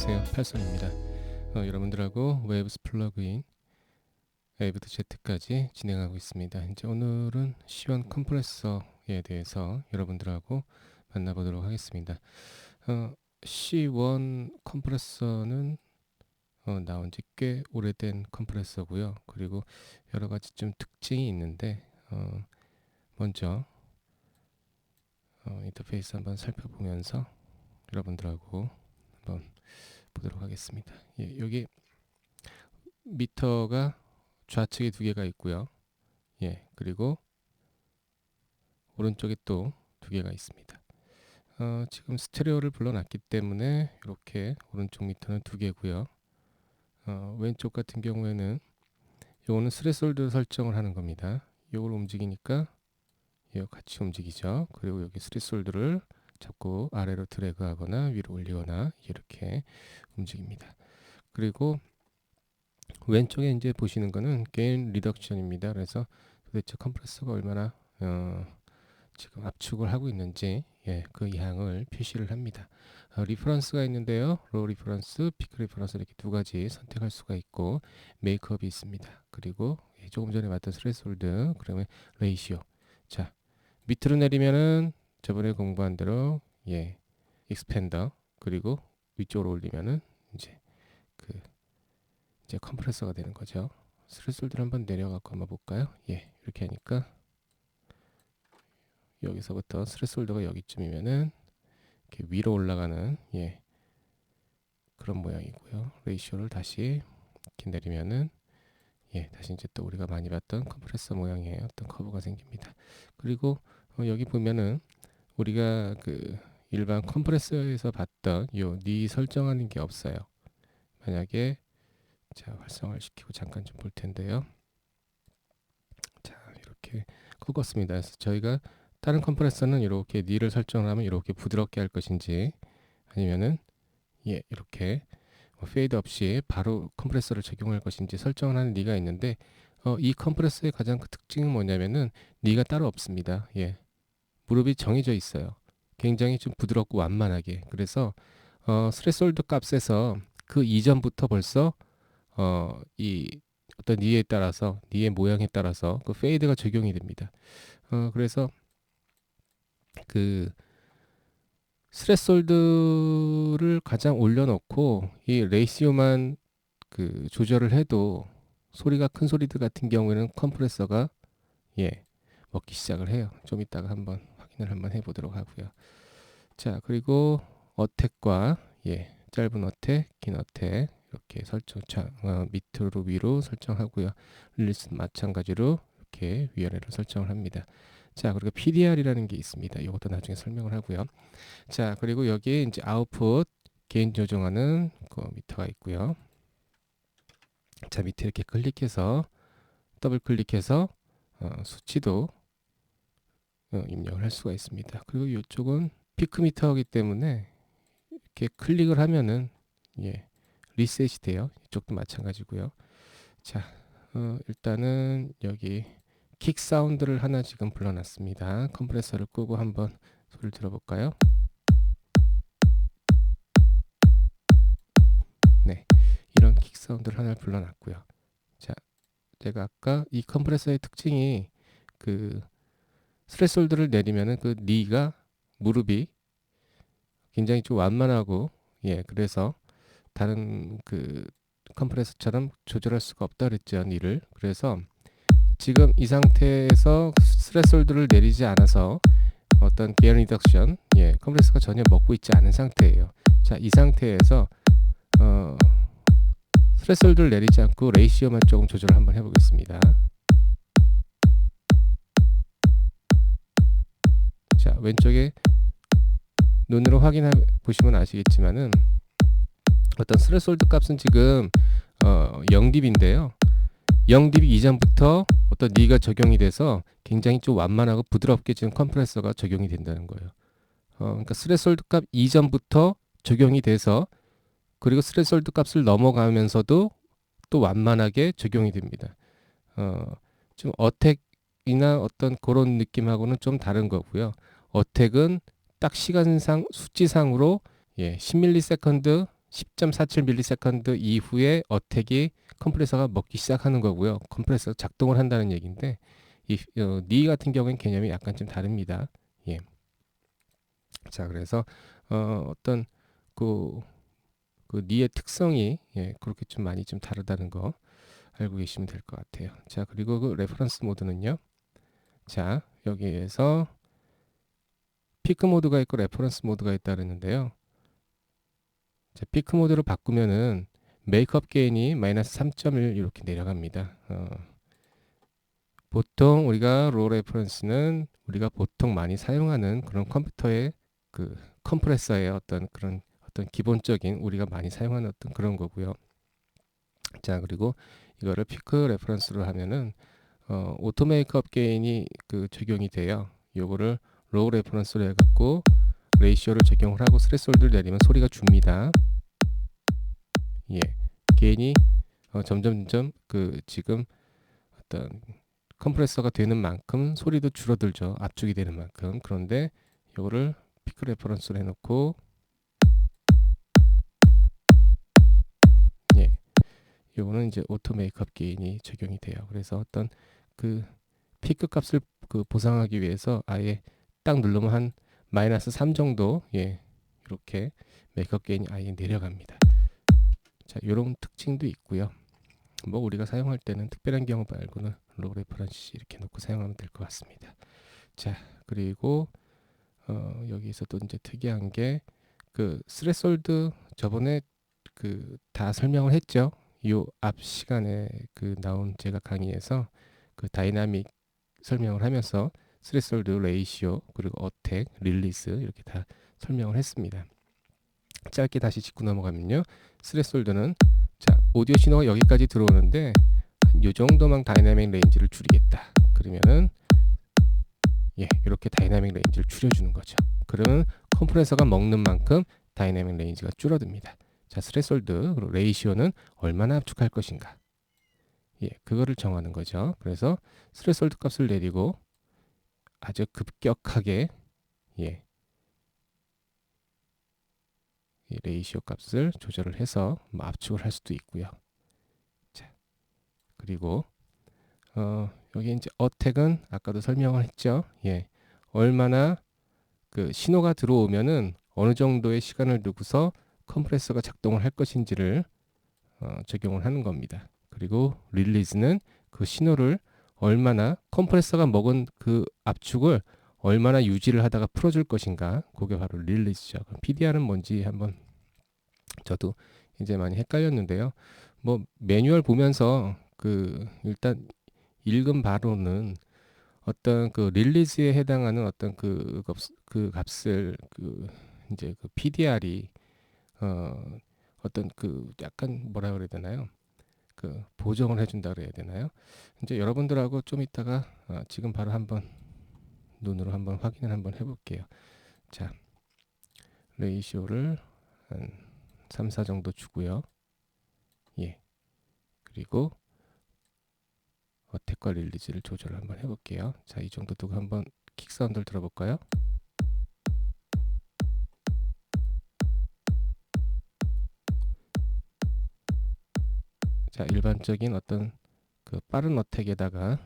안녕하세요, 팔선입니다. 여러분들하고 웨이브스 플러그인 웨이브드 Z까지 진행하고 있습니다. 이제 오늘은 C1 컴프레서에 대해서 여러분들하고 만나보도록 하겠습니다. C1 컴프레서는 나온 지 꽤 오래된 컴프레서고요. 그리고 여러 가지 좀 특징이 있는데 먼저 인터페이스 한번 살펴보면서 여러분들하고 한번 보도록 하겠습니다. 예, 여기 미터가 좌측에 두 개가 있고요. 예, 그리고 오른쪽에 또 두 개가 있습니다. 지금 스테레오를 불러놨기 때문에 이렇게 오른쪽 미터는 두 개고요. 왼쪽 같은 경우에는 요거는 스레솔드 설정을 하는 겁니다. 요걸 움직이니까 이거 같이 움직이죠. 그리고 여기 스레솔드를 잡고 아래로 드래그하거나 위로 올리거나 이렇게 움직입니다. 그리고 왼쪽에 이제 보시는 거는 게인 리덕션입니다. 그래서 도대체 컴프레서가 얼마나 지금 압축을 하고 있는지 그 양을 표시를 합니다. 리퍼런스가 있는데요. 로 리퍼런스, 피크 리퍼런스 이렇게 두 가지 선택할 수가 있고 메이크업이 있습니다. 그리고 조금 전에 봤던 스레솔드, 그러면 레이시오. 자, 밑으로 내리면은 저번에 공부한 대로 익스펜더, 그리고 위쪽으로 올리면은 이제 컴프레서가 되는 거죠. 스레솔드를 한번 내려갖고 한번 볼까요? 이렇게 하니까 여기서부터 스레솔드가 여기쯤이면은 이렇게 위로 올라가는 그런 모양이고요. 레이시오를 다시 이렇게 내리면은 다시 이제 또 우리가 많이 봤던 컴프레서 모양의 어떤 커브가 생깁니다. 그리고 여기 보면은 우리가 그 일반 컴프레서에서 봤던 요 니 설정하는 게 없어요. 만약에 자, 활성화를 시키고 잠깐 좀 볼 텐데요. 자, 이렇게 꺾었습니다. 그래서 저희가 다른 컴프레서는 이렇게 니를 설정을 하면 이렇게 부드럽게 할 것인지, 아니면은 이렇게 페이드 없이 바로 컴프레서를 적용할 것인지 설정을 하는 니가 있는데, 이 컴프레서의 가장 큰 특징은 뭐냐면은 니가 따로 없습니다. 무릎이 정해져 있어요. 굉장히 좀 부드럽고 완만하게. 그래서 스레솔드 값에서 그 이전부터 벌써 이 어떤 니에 따라서, 니의 모양에 따라서 그 페이드가 적용이 됩니다. 그래서 그 스레솔드를 가장 올려놓고 이 레이시오만 그 조절을 해도 소리가 큰 소리들 같은 경우에는 컴프레서가 먹기 시작을 해요. 좀 이따가 한번 확인을 한번 해보도록 하고요. 자, 그리고 어택과 짧은 어택, 긴 어택 이렇게 설정, 밑으로 위로 설정하고요. 릴리스는 마찬가지로 이렇게 위아래로 설정을 합니다. 자, 그리고 PDR이라는 게 있습니다. 이것도 나중에 설명을 하고요. 자, 그리고 여기에 이제 아웃풋 게인 조정하는 그 미터가 있고요. 자, 밑에 이렇게 클릭해서 더블 클릭해서 수치도 입력을 할 수가 있습니다. 그리고 이쪽은 피크 미터이기 때문에 이렇게 클릭을 하면은 리셋이 돼요. 이쪽도 마찬가지고요. 자, 일단은 여기 킥 사운드를 하나 지금 불러놨습니다. 컴프레서를 끄고 한번 소리를 들어볼까요? 네, 이런 킥 사운드를 하나 불러놨고요. 자, 제가 아까 이 컴프레서의 특징이 그 스레솔드를 내리면은 그 니가 무릎이 굉장히 좀 완만하고 그래서 다른 그 컴프레서처럼 조절할 수가 없다 그랬죠, 니를. 그래서 지금 이 상태에서 스레솔드를 내리지 않아서 어떤 기어 리덕션 컴프레서가 전혀 먹고 있지 않은 상태예요. 자, 이 상태에서 스레솔드를 내리지 않고 레이시오만 조금 조절을 한번 해보겠습니다. 자, 왼쪽에 눈으로 확인해 보시면 아시겠지만은 어떤 스레솔드 값은 지금 0dB인데요. 0dB 이전부터 어떤 니가 적용이 돼서 굉장히 좀 완만하고 부드럽게 지금 컴프레서가 적용이 된다는 거예요. 그러니까 스레솔드 값 이전부터 적용이 돼서, 그리고 스레솔드 값을 넘어가면서도 또 완만하게 적용이 됩니다. 좀 어택이나 어떤 그런 느낌하고는 좀 다른 거고요. 어택은 딱 시간상 수치상으로 10ms 10.47ms 이후에 어택이 컴프레서가 먹기 시작하는 거고요. 컴프레서 작동을 한다는 얘기인데 니 같은 경우엔 개념이 약간 좀 다릅니다. 예. 자, 그래서 어떤 그, 그 니의 특성이 그렇게 좀 많이 좀 다르다는 거 알고 계시면 될 것 같아요. 자, 그리고 그 레퍼런스 모드는요. 자, 여기에서 피크 모드가 있고 레퍼런스 모드가 있다 그랬는데요. 자, 피크 모드로 바꾸면은 메이크업 게인이 마이너스 3.1 이렇게 내려갑니다. 보통 우리가 로 레퍼런스는 우리가 보통 많이 사용하는 그런 컴퓨터의 그 컴프레서의 어떤 기본적인 우리가 많이 사용하는 어떤 그런 거고요. 자, 그리고 이거를 피크 레퍼런스로 하면은 오토 메이크업 게인이 그 적용이 돼요. 요거를 로우 레퍼런스로 해갖고 레이시오를 적용을 하고 스레스홀드를 내리면 소리가 줍니다. 예, 게인이 점점 그 지금 어떤 컴프레서가 되는 만큼 소리도 줄어들죠. 압축이 되는 만큼. 그런데 요거를 피크 레퍼런스로 해놓고 예, 요거는 이제 오토 메이크업 게인이 적용이 돼요. 그래서 어떤 그 피크 값을 그 보상하기 위해서 아예 딱 누르면 한 마이너스 3 정도 이렇게 메이크업 게인이 아예 내려갑니다. 자, 요런 특징도 있고요. 뭐 우리가 사용할 때는 특별한 경우 말고는 로우 레퍼런스 이렇게 놓고 사용하면 될 것 같습니다. 자, 그리고 여기서 또 이제 특이한 게 그 스레솔드 저번에 그 다 설명을 했죠. 요 앞 시간에 그 나온 제가 강의에서 그 다이나믹 설명을 하면서 스레솔드 레이시오 그리고 어택 릴리스 이렇게 다 설명을 했습니다. 짧게 다시 짚고 넘어가면요. 스레솔드는 자, 오디오 신호가 여기까지 들어오는데 이 정도만 다이나믹 레인지를 줄이겠다. 그러면은 이렇게 다이나믹 레인지를 줄여주는 거죠. 그러면 컴프레서가 먹는 만큼 다이나믹 레인지가 줄어듭니다. 자, 스레솔드 그리고 레이시오는 얼마나 압축할 것인가. 그거를 정하는 거죠. 그래서 스레솔드 값을 내리고 아주 급격하게 이 레이시오 값을 조절을 해서 뭐 압축을 할 수도 있고요. 자, 그리고 여기 이제 어택은 아까도 설명을 했죠. 얼마나 그 신호가 들어오면은 어느 정도의 시간을 두고서 컴프레서가 작동을 할 것인지를 적용을 하는 겁니다. 그리고 릴리즈는 그 신호를 얼마나 컴프레서가 먹은 그 압축을 얼마나 유지를 하다가 풀어줄 것인가. 그게 바로 릴리즈죠. PDR은 뭔지 한번 저도 이제 많이 헷갈렸는데요. 뭐 매뉴얼 보면서 그 일단 읽은 바로는 어떤 그 릴리즈에 해당하는 어떤 그 값을 그 이제 그 PDR이 어떤 그 약간 뭐라 그래야 되나요? 그 보정을 해준다 그래야 되나요? 이제 여러분들하고 좀 이따가 지금 바로 한번 눈으로 한번 확인을 한번 해볼게요. 자, 레이시오를 한 3, 4 정도 주고요. 그리고 어택과 릴리즈를 조절을 한번 해볼게요. 자, 이 정도 두고 한번 킥 사운드를 들어볼까요? 자, 일반적인 어떤 그 빠른 어택에다가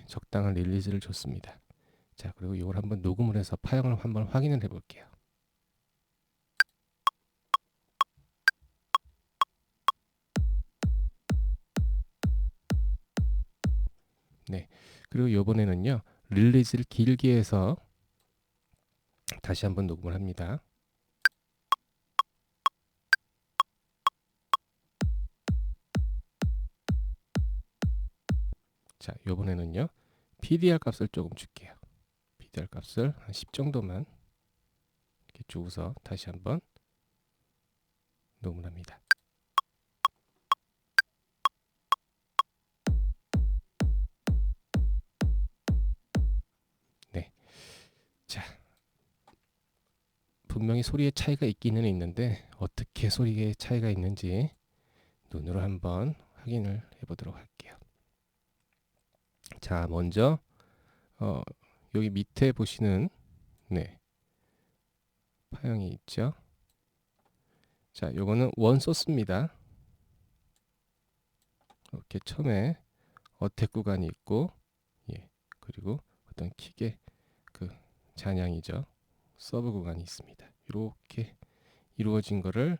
적당한 릴리즈를 줬습니다. 자, 그리고 이걸 한번 녹음을 해서 파형을 한번 확인을 해볼게요. 네, 그리고 이번에는요 릴리즈를 길게 해서 다시 한번 녹음을 합니다. 자, 이번에는요 PDR 값을 조금 줄게요. PDR 값을 한 10 정도만 이렇게 주고서 다시 한번 녹음을 합니다. 네, 자, 분명히 소리의 차이가 있기는 있는데 어떻게 소리의 차이가 있는지 눈으로 한번 확인을 해보도록 할게요. 자, 먼저 여기 밑에 보시는 파형이 있죠. 자, 요거는 원 소스입니다. 이렇게 처음에 어택 구간이 있고, 예, 그리고 어떤 킥의 그 잔향이죠. 서브 구간이 있습니다. 이렇게 이루어진 거를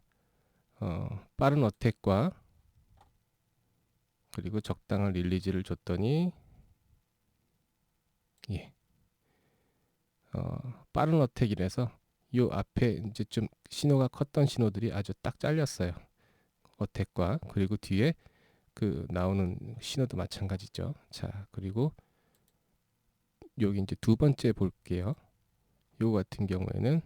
빠른 어택과 그리고 적당한 릴리즈를 줬더니, 예, 빠른 어택이라서 요 앞에 이제 좀 신호가 컸던 신호들이 아주 딱 잘렸어요. 어택과 그리고 뒤에 그 나오는 신호도 마찬가지죠. 자, 그리고 여기 이제 두 번째 볼게요. 요 같은 경우에는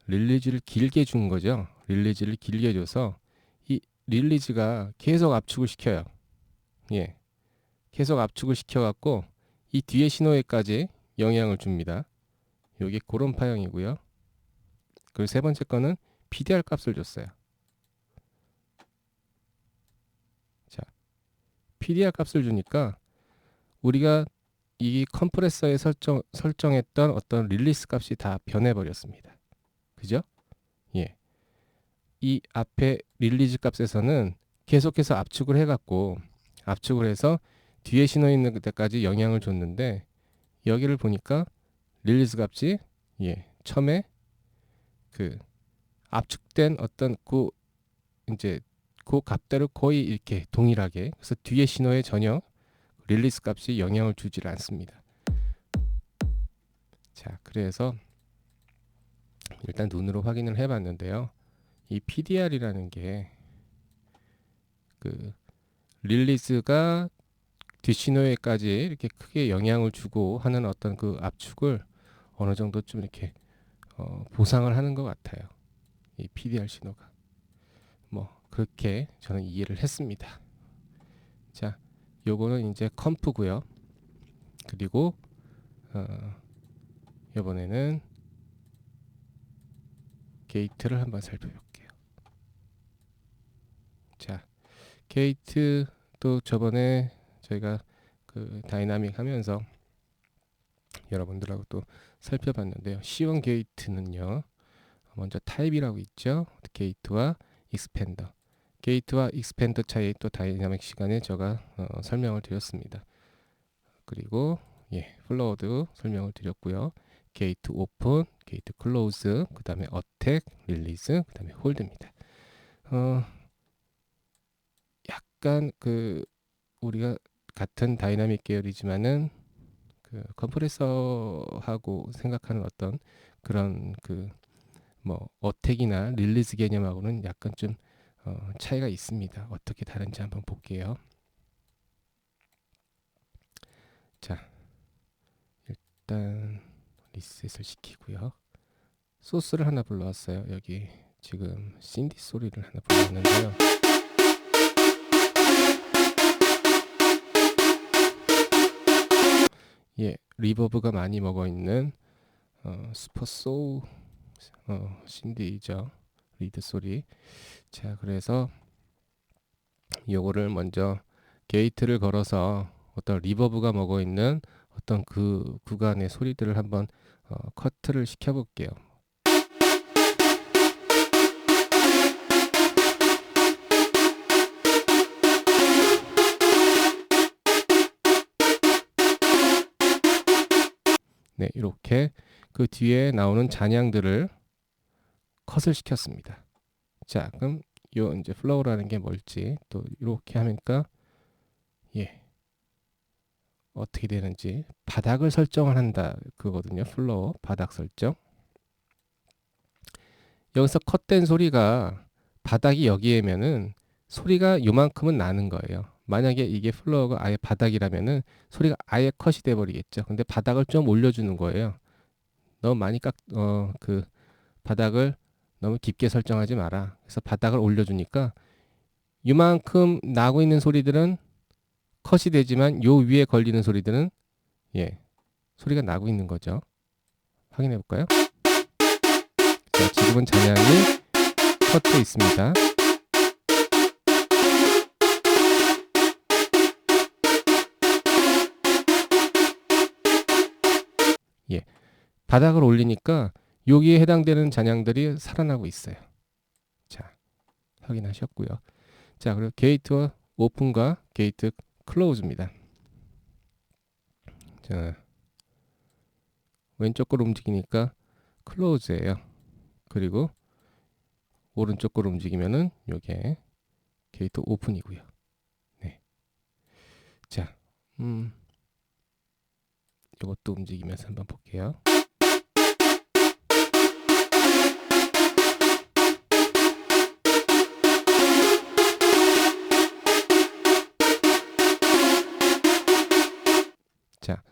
릴리즈를 길게 준 거죠. 릴리즈를 길게 줘서 이 릴리즈가 계속 압축을 시켜요. 예, 계속 압축을 시켜갖고 이 뒤에 신호에까지 영향을 줍니다. 여기 그런 파형이고요. 그리고 세 번째 거는 PDR 값을 줬어요. 자, PDR 값을 주니까 우리가 이 컴프레서에 설정했던 어떤 릴리스 값이 다 변해버렸습니다. 그죠? 예. 이 앞에 릴리즈 값에서는 계속해서 압축을 해갖고 압축을 해서 뒤에 신호 있는 그때까지 영향을 줬는데 여기를 보니까 릴리즈 값이 처음에 그 압축된 어떤 그 이제 그 값대로 거의 이렇게 동일하게 그래서 뒤에 신호에 전혀 릴리스 값이 영향을 주질 않습니다. 자, 그래서 일단 눈으로 확인을 해봤는데요. 이 PDR이라는 게 그 릴리즈가 뒷신호에까지 이렇게 크게 영향을 주고 하는 어떤 그 압축을 어느 정도 좀 이렇게 보상을 하는 것 같아요. 이 PDR 신호가 뭐 그렇게 저는 이해를 했습니다. 자, 요거는 이제 컴프고요. 그리고 이번에는 게이트를 한번 살펴볼게요. 자, 게이트 또 저번에 저희가 그 다이나믹 하면서 여러분들하고 또 살펴봤는데요. C1 게이트는요. 먼저 타입이라고 있죠. 게이트와 익스펜더. 게이트와 익스펜더 차이 또 다이나믹 시간에 제가 설명을 드렸습니다. 그리고 플로우도 설명을 드렸고요. 게이트 오픈, 게이트 클로즈, 그 다음에 어택, 릴리즈, 그 다음에 홀드입니다. 약간 그 우리가 같은 다이나믹 계열이지만은 그 컴프레서하고 생각하는 어떤 그런 그 뭐 어택이나 릴리즈 개념하고는 약간 좀 차이가 있습니다. 어떻게 다른지 한번 볼게요. 자, 일단 리셋을 시키고요. 소스를 하나 불러왔어요. 여기 지금 신디 소리를 하나 불러왔는데요. 리버브가 많이 먹어있는 슈퍼 소우 신디죠. 리드 소리. 자, 그래서 요거를 먼저 게이트를 걸어서 어떤 리버브가 먹어있는 어떤 그 구간의 소리들을 한번 커트를 시켜볼게요. 네, 이렇게 그 뒤에 나오는 잔향들을 컷을 시켰습니다. 자, 그럼 요 이제 플로우라는 게 뭘지 또 이렇게 하니까 어떻게 되는지 바닥을 설정을 한다 그거거든요. 플로우 바닥 설정. 여기서 컷된 소리가 바닥이 여기에면은 소리가 요만큼은 나는 거예요. 만약에 이게 플로어가 아예 바닥이라면은 소리가 아예 컷이 돼 버리겠죠. 근데 바닥을 좀 올려주는 거예요. 너무 많이 그 바닥을 너무 깊게 설정하지 마라. 그래서 바닥을 올려주니까 이만큼 나고 있는 소리들은 컷이 되지만 요 위에 걸리는 소리들은 소리가 나고 있는 거죠. 확인해 볼까요? 자, 지금은 잔향이 컷돼 있습니다. 바닥을 올리니까 여기에 해당되는 잔향들이 살아나고 있어요. 자, 확인하셨고요. 자, 그리고 게이트 오픈과 게이트 클로즈입니다. 자, 왼쪽으로 움직이니까 클로즈예요. 그리고 오른쪽으로 움직이면은 요게 게이트 오픈이고요. 네. 자, 이것도 움직이면서 한번 볼게요. 자,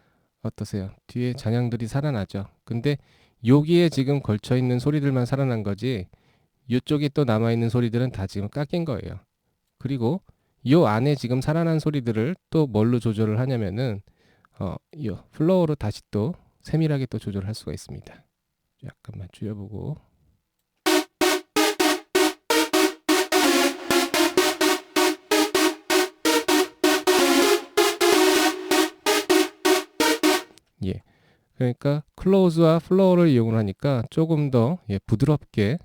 어떠세요? 뒤에 잔향들이 살아나죠. 근데 여기에 지금 걸쳐 있는 소리들만 살아난 거지, 이쪽에 또 남아 있는 소리들은 다 지금 깎인 거예요. 그리고 요 안에 지금 살아난 소리들을 또 뭘로 조절을 하냐면은 이 플로어로 다시 또 세밀하게 또 조절할 수가 있습니다. 약간만 줄여보고. 예. 그러니까 클로즈와 플로어를 이용을 하니까 조금 더 부드럽게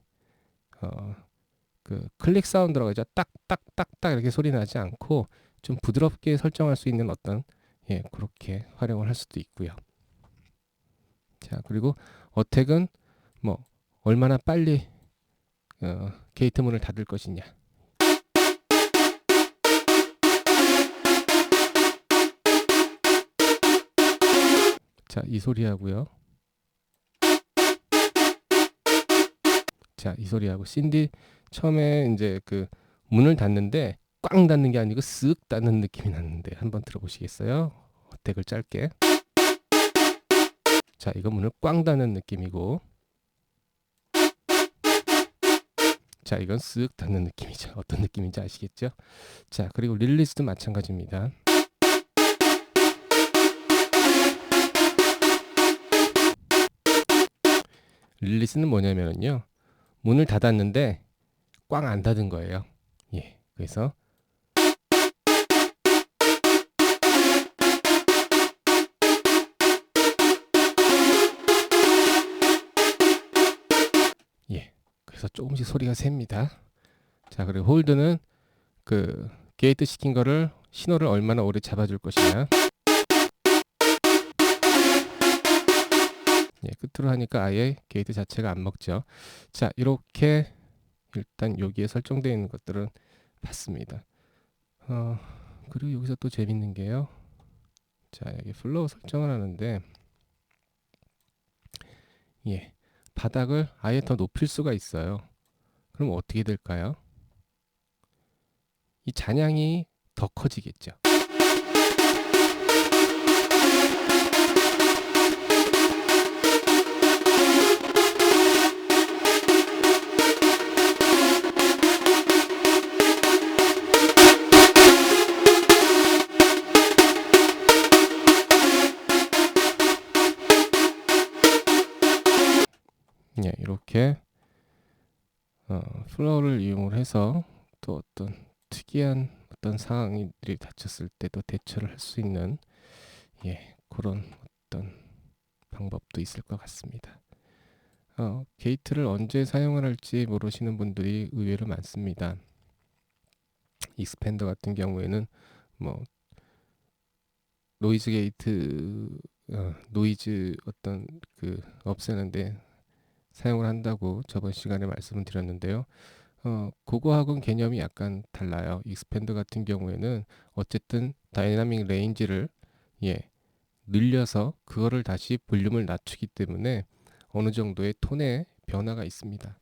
그 클릭 사운드라고 하죠. 딱딱딱딱 이렇게 소리 나지 않고 좀 부드럽게 설정할 수 있는 어떤 그렇게 활용을 할 수도 있고요. 자, 그리고 어택은 뭐 얼마나 빨리 게이트 문을 닫을 것이냐. 자, 이 소리하고요. 자, 이 소리하고 신디 처음에 이제 그 문을 닫는데 꽝 닫는 게 아니고 쓱 닫는 느낌이 났는데 한번 들어보시겠어요? 어택을 짧게. 자, 이거 문을 꽝 닫는 느낌이고, 자, 이건 쓱 닫는 느낌이죠. 어떤 느낌인지 아시겠죠? 자, 그리고 릴리스도 마찬가지입니다. 릴리스는 뭐냐면요, 문을 닫았는데 꽝 안 닫은 거예요. 예, 그래서 그래서 조금씩 소리가 셉니다. 자, 그리고 홀드는 그 게이트 시킨 거를 신호를 얼마나 오래 잡아줄 것이냐. 끝으로 하니까 아예 게이트 자체가 안 먹죠. 자, 이렇게 일단 여기에 설정되어 있는 것들은 봤습니다. 그리고 여기서 또 재밌는 게요. 자, 여기 플로우 설정을 하는데, 바닥을 아예 더 높일 수가 있어요. 그럼 어떻게 될까요? 이 잔향이 더 커지겠죠. 이렇게 플로어를 이용을 해서 또 어떤 특이한 어떤 상황들이 닥쳤을 때도 대처를 할 수 있는 그런 어떤 방법도 있을 것 같습니다. 게이트를 언제 사용을 할지 모르시는 분들이 의외로 많습니다. 익스펜더 같은 경우에는 뭐 노이즈 게이트 노이즈 어떤 그 없애는데 사용을 한다고 저번 시간에 말씀을 드렸는데요. 그거하고는 개념이 약간 달라요. 익스펜더 같은 경우에는 어쨌든 다이나믹 레인지를 늘려서 그거를 다시 볼륨을 낮추기 때문에 어느 정도의 톤의 변화가 있습니다.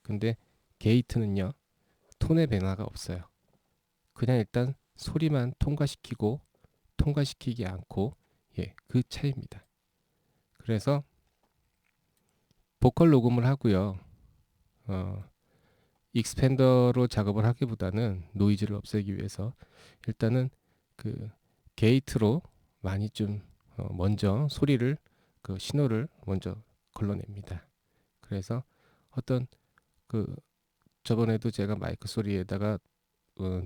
근데 게이트는요, 톤의 변화가 없어요. 그냥 일단 소리만 통과시키고 통과시키지 않고 그 차이입니다. 그래서 보컬 녹음을 하고요. 익스펜더로 작업을 하기보다는 노이즈를 없애기 위해서 일단은 그 게이트로 많이 좀 먼저 소리를 그 신호를 먼저 걸러냅니다. 그래서 어떤 그 저번에도 제가 마이크 소리에다가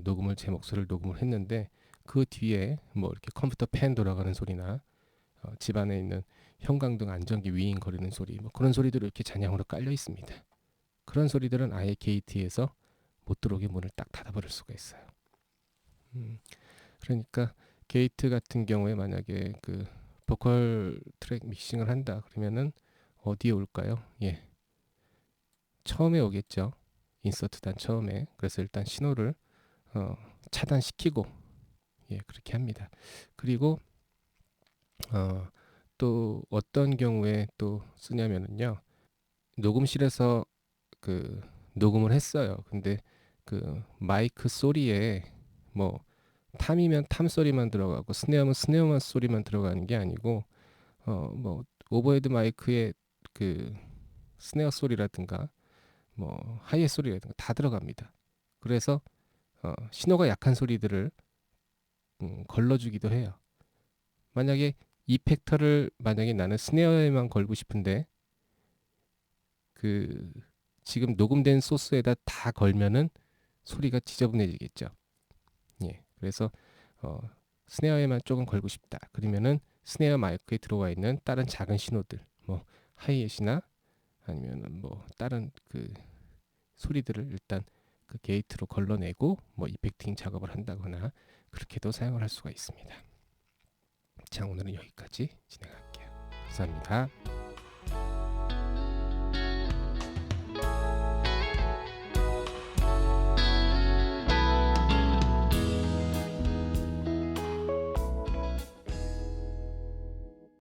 녹음을 제 목소리를 녹음을 했는데 그 뒤에 뭐 이렇게 컴퓨터 팬 돌아가는 소리나 집 안에 있는 형광등 안전기 위잉 거리는 소리, 뭐 그런 소리들이 이렇게 잔향으로 깔려 있습니다. 그런 소리들은 아예 게이트에서 못 들어오게 문을 딱 닫아버릴 수가 있어요. 그러니까 게이트 같은 경우에 만약에 그 보컬 트랙 믹싱을 한다 그러면은 어디에 올까요? 예, 처음에 오겠죠. 인서트 단 처음에. 그래서 일단 신호를 차단시키고, 예, 그렇게 합니다. 그리고 또 어떤 경우에 또 쓰냐면은요, 녹음실에서 그 녹음을 했어요. 근데 그 마이크 소리에 뭐 탐이면 탐 소리만 들어가고 스네어면 스네어만 소리만 들어가는 게 아니고 뭐 오버헤드 마이크에 그 스네어 소리라든가 뭐 하이햇 소리라든가 다 들어갑니다. 그래서 신호가 약한 소리들을 걸러주기도 해요. 만약에 이펙터를 만약에 나는 스네어에만 걸고 싶은데 그 지금 녹음된 소스에다 다 걸면은 소리가 지저분해지겠죠. 예, 그래서 어, 스네어에만 조금 걸고 싶다. 그러면은 스네어 마이크에 들어와 있는 다른 작은 신호들, 뭐 하이햇이나 아니면은 뭐 다른 그 소리들을 일단 그 게이트로 걸러내고 뭐 이펙팅 작업을 한다거나 그렇게도 사용을 할 수가 있습니다. 자, 오늘은 여기까지 진행할게요. 감사합니다.